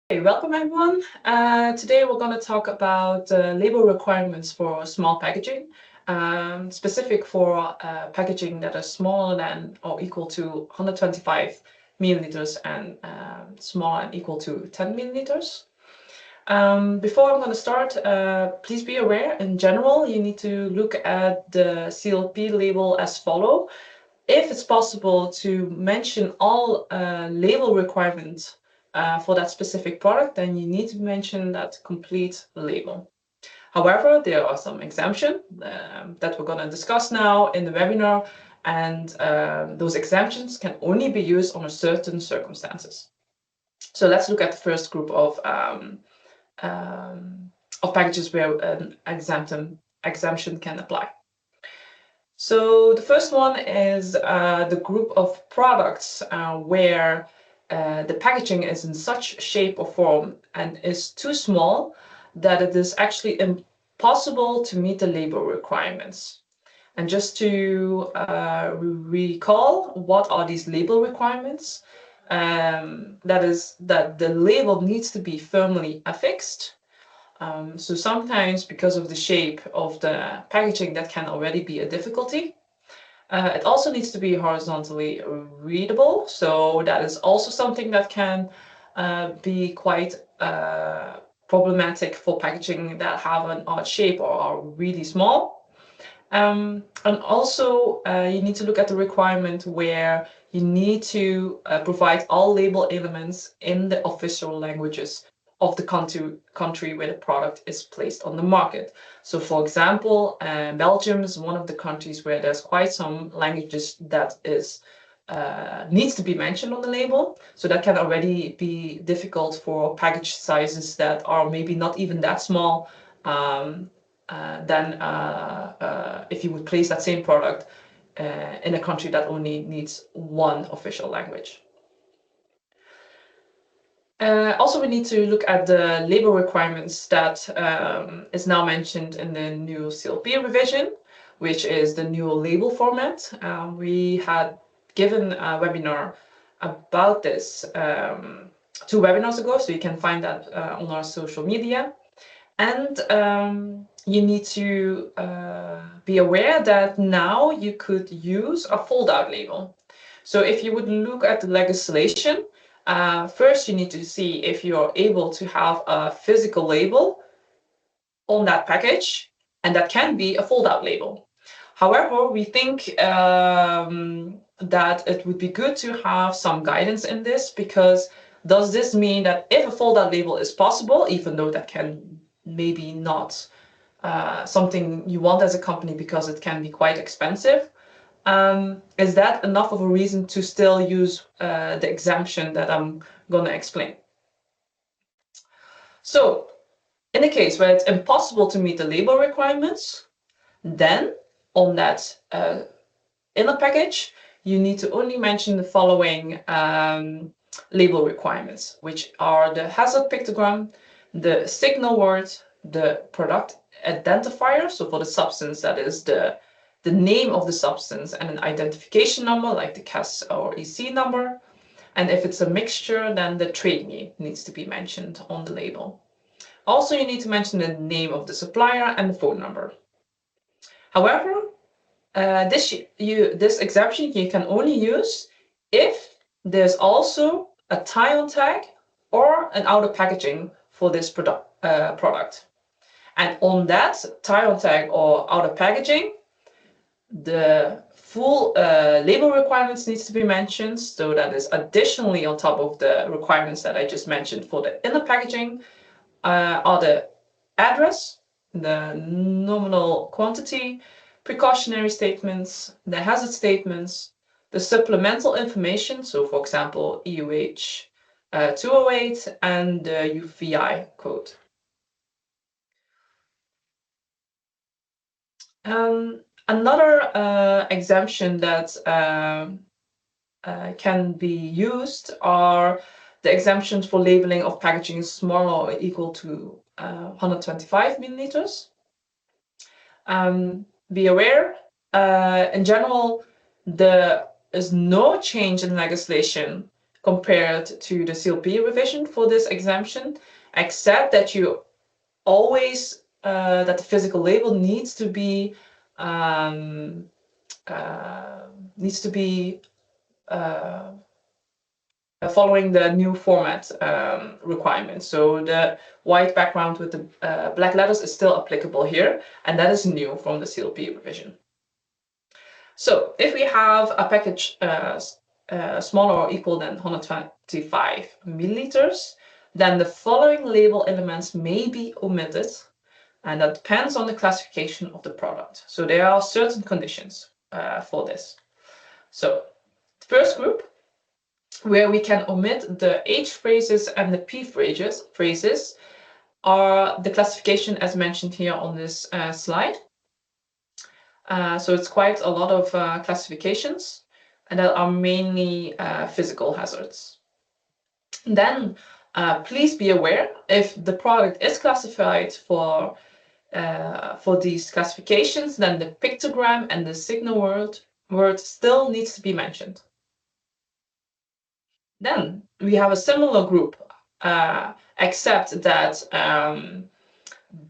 Hey, welcome everyone. Today we're going to talk about label requirements for small packaging, specific for packaging that is smaller than or equal to 125 milliliters and smaller and equal to 10 milliliters. Before I'm going to start, please be aware, in general, you need to look at the CLP label as follow. If it's possible to mention all label requirements for that specific product, then you need to mention that complete label. However, there are some exemptions that we're going to discuss now in the webinar, and those exemptions can only be used under certain circumstances. So let's look at the first group of packages where an exemption can apply. So the first one is the group of products where the packaging is in such shape or form and is too small that it is actually impossible to meet the label requirements. And just to recall, what are these label requirements? That is that the label needs to be firmly affixed. So sometimes, because of the shape of the packaging, that can already be a difficulty. It also needs to be horizontally readable, so that is also something that can be quite problematic for packaging that have an odd shape or are really small. And also, you need to look at the requirement where you need to provide all label elements in the official languages of the country where the product is placed on the market. So, for example, Belgium is one of the countries where there's quite some languages that is needs to be mentioned on the label. So that can already be difficult for package sizes that are maybe not even that small. Then if you would place that same product in a country that only needs one official language. Also, we need to look at the label requirements that is now mentioned in the new CLP revision, which is the new label format. We had given a webinar about this 2 webinars ago, so you can find that on our social media. And you need to be aware that now you could use a fold-out label. So if you would look at the legislation, first you need to see if you're able to have a physical label on that package, and that can be a fold-out label. However, we think that it would be good to have some guidance in this, because does this mean that if a fold-out label is possible, even though that can maybe not something you want as a company because it can be quite expensive, is that enough of a reason to still use the exemption that I'm going to explain? So, in a case where it's impossible to meet the label requirements, then on that in a package, you need to only mention the following label requirements, which are the hazard pictogram, the signal word, the product identifier, so for the substance, that is the name of the substance, and an identification number like the CAS or EC number. And if it's a mixture, then the trade name needs to be mentioned on the label. Also, you need to mention the name of the supplier and the phone number. However, this exemption you can only use if there's also a tie-on tag or an outer packaging for this product. And on that tie-on tag or outer packaging, the full label requirements needs to be mentioned. So that is additionally on top of the requirements that I just mentioned for the inner packaging, are the address, the nominal quantity, precautionary statements, the hazard statements, the supplemental information, so for example, EUH 208, and the UVI code. Another exemption that can be used are the exemptions for labeling of packaging smaller or equal to 125 milliliters. Be aware, in general, there is no change in legislation compared to the CLP revision for this exemption, except that you always that the physical label needs to be following the new format requirements. So the white background with the black letters is still applicable here, and that is new from the CLP revision. So if we have a package smaller or equal than 125 milliliters, then the following label elements may be omitted, and that depends on the classification of the product. So there are certain conditions for this. So the first group, where we can omit the H phrases and the P phrases are the classification as mentioned here on this slide. So it's quite a lot of classifications, and that are mainly physical hazards. Then please be aware, if the product is classified for these classifications, then the pictogram and the signal word still needs to be mentioned. Then we have a similar group, except that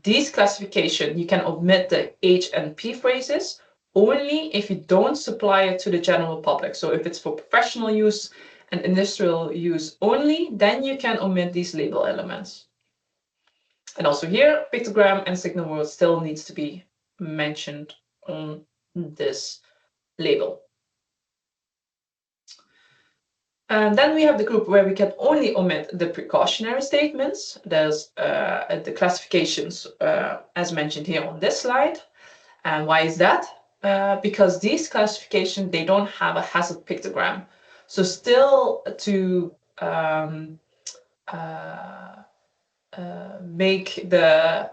these classification, you can omit the H and P phrases only if you don't supply it to the general public. So if it's for professional use and industrial use only, then you can omit these label elements. And also here, pictogram and signal word still needs to be mentioned on this label. And then we have the group where we can only omit the precautionary statements. There's the classifications as mentioned here on this slide. And why is that? Because these classifications, they don't have a hazard pictogram. So still to make the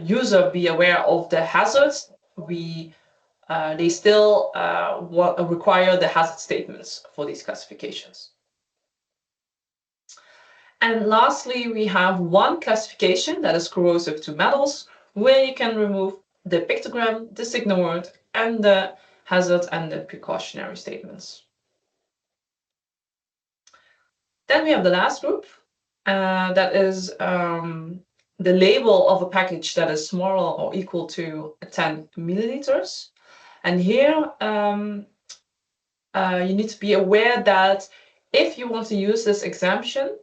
user be aware of the hazards, they still require the hazard statements for these classifications. And lastly, we have one classification that is corrosive to metals, where you can remove the pictogram, the signal word, and the hazard and the precautionary statements. Then we have the last group, that is the label of a package that is smaller or equal to 10 milliliters. And here you need to be aware that if you want to use this exemption,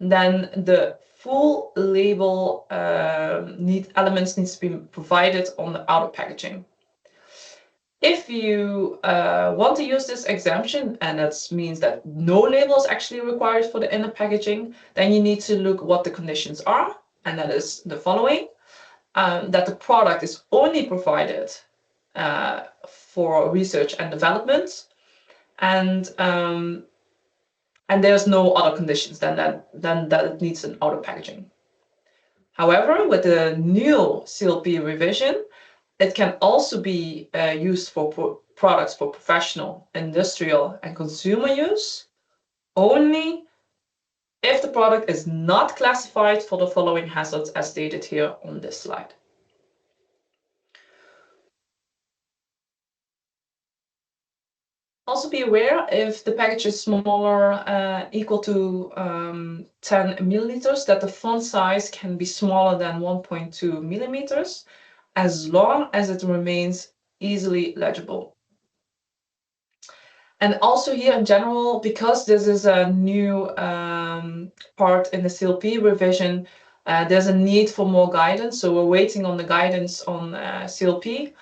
then the full label elements needs to be provided on the outer packaging. If you want to use this exemption, and that means that no label is actually required for the inner packaging, then you need to look what the conditions are, and that is the following: that the product is only provided for research and development, and there's no other conditions than that it needs an outer packaging. However, with the new CLP revision, it can also be used for products for professional, industrial, and consumer use, only if the product is not classified for the following hazards as stated here on this slide. Also be aware, if the package is smaller, equal to 10 milliliters, that the font size can be smaller than 1.2 millimeters, as long as it remains easily legible. And also here in general, because this is a new part in the CLP revision, there's a need for more guidance. So we're waiting on the guidance on CLP.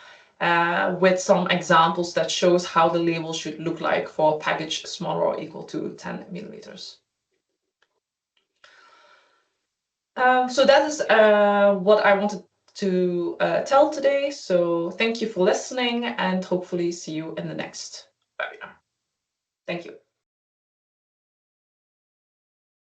With some examples that shows how the label should look like for a package smaller or equal to 10 milliliters. So that is what I wanted to tell today. So thank you for listening, and hopefully see you in the next webinar. Thank you.